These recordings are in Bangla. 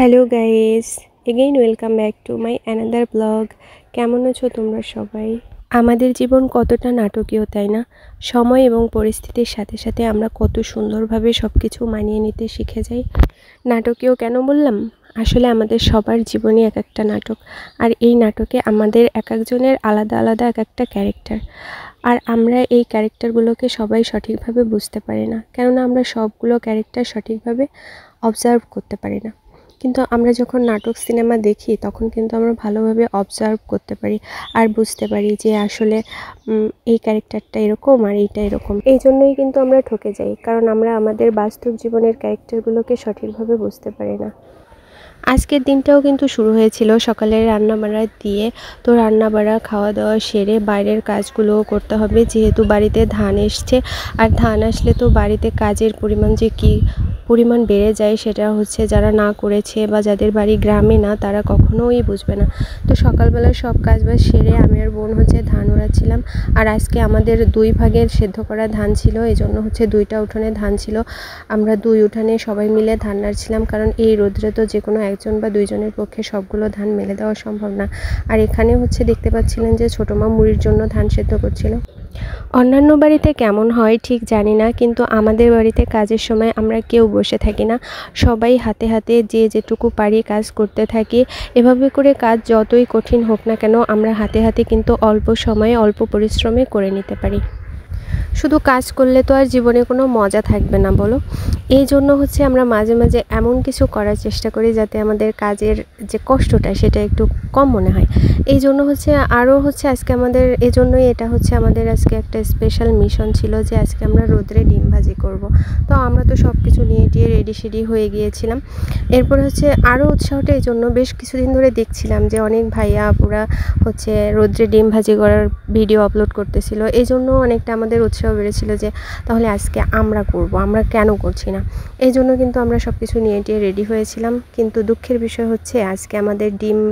Hello guys, again welcome back to my another blog. কেমন আছো তোমরা সবাই? আমাদের জীবন কতটা নাটকীয়, তাই না? সময় এবং পরিস্থিতির সাথে সাথে আমরা কত সুন্দরভাবে সব কিছু মানিয়ে নিতে শিখে যাই। নাটকীয় কেন বললাম? আসলে আমাদের সবার জীবনই এক একটা নাটক, আর এই নাটকে আমাদের এক একজনের আলাদা আলাদা এক একটা ক্যারেক্টার। আর আমরা এই ক্যারেক্টারগুলোকে সবাই সঠিকভাবে বুঝতে পারি না, কেননা আমরা সবগুলো ক্যারেক্টার সঠিকভাবে অবজার্ভ করতে পারি না। কিন্তু আমরা যখন নাটক সিনেমা দেখি তখন কিন্তু আমরা ভালোভাবে অবজার্ভ করতে পারি আর বুঝতে পারি যে আসলে এই ক্যারেক্টারটা এরকম আর এইটা এরকম। এই জন্যই কিন্তু আমরা ঠকে যাই, কারণ আমরা আমাদের বাস্তব জীবনের ক্যারেক্টারগুলোকে সঠিকভাবে বুঝতে পারি না। আজকের দিনটাও কিন্তু শুরু হয়েছিল সকালের রান্নাবাড়া দিয়ে। তো রান্নাবাড়া খাওয়া দাওয়া সেরে বাইরের কাজগুলোও করতে হবে, যেহেতু বাড়িতে ধান এসছে। আর ধান আসলে তো বাড়িতে কাজের পরিমাণ যে কী পরিমাণ বেড়ে যায় সেটা হচ্ছে যারা না করেছে বা যাদের বাড়ি গ্রামে না তারা কখনোই বুঝবে না। তো সকালবেলা সব কাজবাজ সেরে আমি আর বোন হচ্ছে ধান ওড়াচ্ছিলাম। আর আজকে আমাদের 2 ভাগের সেদ্ধ করা ধান ছিল, এই জন্য হচ্ছে 2টা উঠোনে ধান ছিল। আমরা 2 উঠানে সবাই মিলে ধান নাড়ছিলাম, কারণ এই রোদ্রে তো যে কোনো একজন বা 2 জনের পক্ষে সবগুলো ধান মেলে দেওয়া সম্ভব না। আর এখানে হচ্ছে দেখতে পাচ্ছিলেন যে ছোটো মা মুড়ির জন্য ধান সেদ্ধ করছিল। অন্যান্য বাড়িতে কেমন হয় ঠিক জানি না, কিন্তু আমাদের বাড়িতে কাজের সময় আমরা কেউ বসে থাকি না, সবাই হাতে হাতে যে যেটুকু পারি কাজ করতে থাকি। এভাবে করে কাজ যতই কঠিন হোক না কেন আমরা হাতে হাতে কিন্তু অল্প সময়ে অল্প পরিশ্রমে করে নিতে পারি। শুধু কাজ করলে তো আর জীবনে কোনো মজা থাকবে না, বলো? এই জন্য হচ্ছে আমরা মাঝে মাঝে এমন কিছু করার চেষ্টা করি যাতে আমাদের কাজের যে কষ্টটা সেটা একটু কম মনে হয়। এই জন্য হচ্ছে আরও হচ্ছে আজকে আমাদের এজন্যই এটা হচ্ছে আমাদের আজকে একটা স্পেশাল মিশন ছিল যে আজকে আমরা রোদ্রে ডিম ভাজি করব। তো আমরা তো সব কিছু নিয়ে টিয়ে রেডি সেডি হয়ে গিয়েছিলাম। এরপর হচ্ছে আরও উৎসাহটা এই জন্য, বেশ কিছুদিন ধরে দেখছিলাম যে অনেক ভাইয়া আপুরা হচ্ছে রোদ্রে ডিম ভাজি করার ভিডিও আপলোড করতেছিল। এই জন্য অনেকটা আমাদের উৎসাহ বেড়েছিল যে তাহলে আজকে আমরা করব, আমরা কেন করছি না। এই জন্য কিন্তু আমরা সব কিছু নিয়ে টিয়ে রেডি হয়েছিলাম। কিন্তু দুঃখের বিষয় হচ্ছে আজকে আমাদের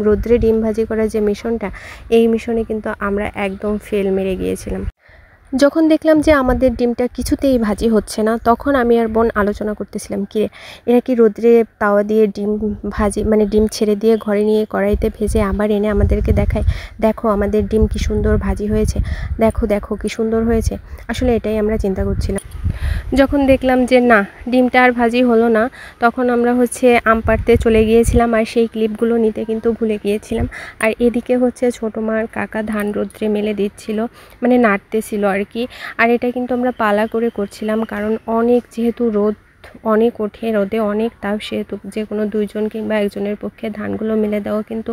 রোদ্রে ডিম ভাজি করার যে মিশনটা, এই মিশনে কিন্তু আমরা একদম ফেল মেরে গিয়েছিলাম। যখন দেখলাম যে আমাদের ডিমটা কিছুতেই ভাজি হচ্ছে না, তখন আমি আর বোন আলোচনা করতেছিলাম, কিরে এরা কি রোদ্রে তাওয়া দিয়ে ডিম ভাজি মানে ডিম ছেড়ে দিয়ে ঘরে নিয়ে কড়াইতে ভেজে আবার এনে আমাদেরকে দেখায়, দেখো আমাদের ডিম কি সুন্দর ভাজি হয়েছে, দেখো দেখো কি সুন্দর হয়েছে। আসলে এটাই আমরা চিন্তা করছিলাম। যখন দেখলাম যে না, ডিমটা আর ভাজি হলো না, তখন আমরা হচ্ছে আম পাড়তে চলে গিয়েছিলাম, আর সেই ক্লিপগুলো নিতে কিন্তু ভুলে গিয়েছিলাম। আর এদিকে হচ্ছে ছোটো মার কাকা ধান রোদ্রে মেলে দিচ্ছিল, মানে নাড়তেছিল আর কি। আর এটা কিন্তু আমরা পালা করে করছিলাম, কারণ অনেক যেহেতু রোদ অনেক ওঠে, রোদে অনেক তাপ, সেহেতু যে কোনো 2 জন কিংবা একজনের পক্ষে ধানগুলো মেলে দেওয়া কিন্তু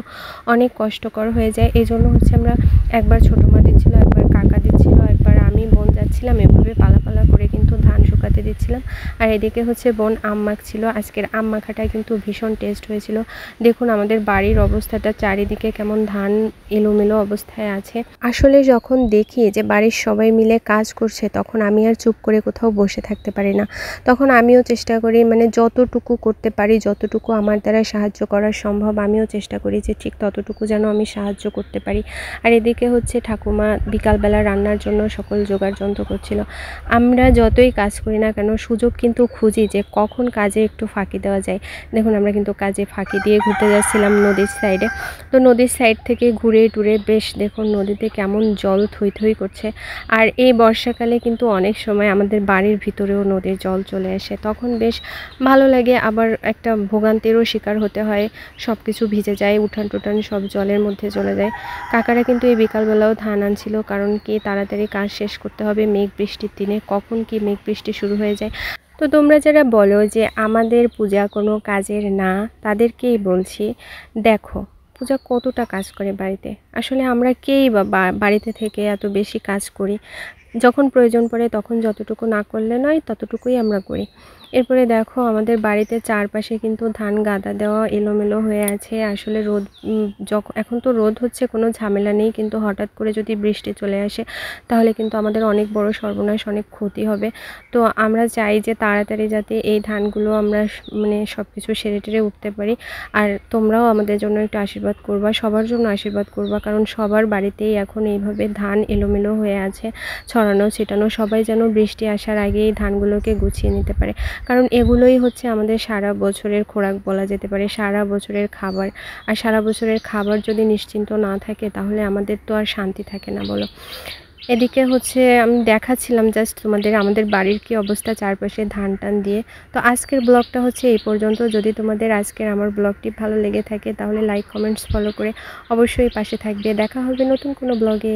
অনেক কষ্টকর হয়ে যায়। এই জন্য হচ্ছে আমরা একবার ছোটো মা দিচ্ছিল, একবার কাকা দিচ্ছিল, একবার আমি বোন যাচ্ছিলাম, এভাবে পালা পালা করে কিন্তু ধান শুকাতে দিচ্ছিলাম। আর এদিকে হচ্ছে বোন আম মাখছিল। আজকের আম মাখাটা কিন্তু ভীষণ টেস্ট হয়েছিল। দেখুন আমাদের বাড়ির অবস্থাটা, চারিদিকে কেমন ধান এলোমেলো অবস্থায় আছে। আসলে যখন দেখি যে বাড়ির সবাই মিলে কাজ করছে তখন আমি আর চুপ করে কোথাও বসে থাকতে পারি না। তখন আমিও চেষ্টা করি, মানে যতটুকু করতে পারি, যতটুকু আমার দ্বারা সাহায্য করা সম্ভব আমিও চেষ্টা করি যে ঠিক ততটুকু যেন আমি সাহায্য করতে পারি। আর এদিকে হচ্ছে ঠাকুমা বিকালবেলা রান্নার জন্য সকল জোগাড় যন্ত্র করছিল। আমরা যতই কাজ করি না কেন সুযোগ কিন্তু খুঁজি যে কখন কাজে একটু ফাঁকি দেওয়া যায়। দেখুন আমরা কিন্তু কাজে ফাঁকি দিয়ে ঘুরতে যাচ্ছিলাম নদীর সাইডে। তো নদীর সাইড থেকে ঘুরে টুরে বেশ দেখুন নদীতে কেমন জল থই থই করছে। আর এই বর্ষাকালে কিন্তু অনেক সময় আমাদের বাড়ির ভিতরেও নদীর জল চলে আসে, তখন বেশ ভালো লাগে, আবার একটা ভোগান্তিরও শিকার হতে হয়। সব কিছু ভিজে যায়, উঠান টুঠান সব জলের মধ্যে চলে যায়। কাকারা কিন্তু এই বিকালবেলাও ধান আনছিল, কারণ কি তাড়াতাড়ি কাজ শেষ করতে হবে, মেঘ বৃষ্টির দিনে কখন কি মেঘ বৃষ্টি শুরু হয়ে যায়। তো তোমরা যারা বলো যে আমাদের পূজা কোনো কাজের না, তাদেরকেই বলছি, দেখো পূজা কতটা কাজ করে বাড়িতে। আসলে আমরা কেই বা বাড়িতে থেকে এত বেশি কাজ করি, যখন প্রয়োজন পড়ে তখন যতটুকু না করলে নয় ততটুকুই আমরা করি। এরপরে দেখো আমাদের বাড়িতে চারপাশে কিন্তু ধান গাদা দেওয়া এলোমেলো হয়ে আছে। আসলে রোদ যখন এখন তো রোদ হচ্ছে কোনো ঝামেলা নেই, কিন্তু হঠাৎ করে যদি বৃষ্টি চলে আসে তাহলে কিন্তু আমাদের অনেক বড় সর্বনাশ, অনেক ক্ষতি হবে। তো আমরা চাই যে তাড়াতাড়ি যাতে এই ধানগুলো আমরা মানে সব কিছু সেরে টেরে উঠতে পারি। আর তোমরাও আমাদের জন্য একটু আশীর্বাদ করবা, সবার জন্য আশীর্বাদ করবা, কারণ সবার বাড়িতেই এখন এইভাবে ধান এলোমেলো হয়ে আছে, ছড়ানো ছিটানো। সবাই যেন বৃষ্টি আসার আগেই ধানগুলোকে গুছিয়ে নিতে পারে, কারণ এগুলোই হচ্ছে আমাদের সারা বছরের খোরাক বলা যেতে পারে, সারা বছরের খাবার। আর সারা বছরের খাবার যদি নিশ্চিন্ত না থাকে তাহলে আমাদের তো আর শান্তি থাকে না, বলো। এদিকে হচ্ছে আমি দেখাচ্ছিলাম জাস্ট তোমাদের আমাদের বাড়ির কি অবস্থা চারপাশে ধান টান দিয়ে। তো আজকের ব্লগটা হচ্ছে এই পর্যন্ত। যদি তোমাদের আজকের আমার ব্লগটি ভালো লেগে থাকে তাহলে লাইক, কমেন্টস, ফলো করে অবশ্যই পাশে থাকবে। দেখা হবে নতুন কোনো ব্লগে।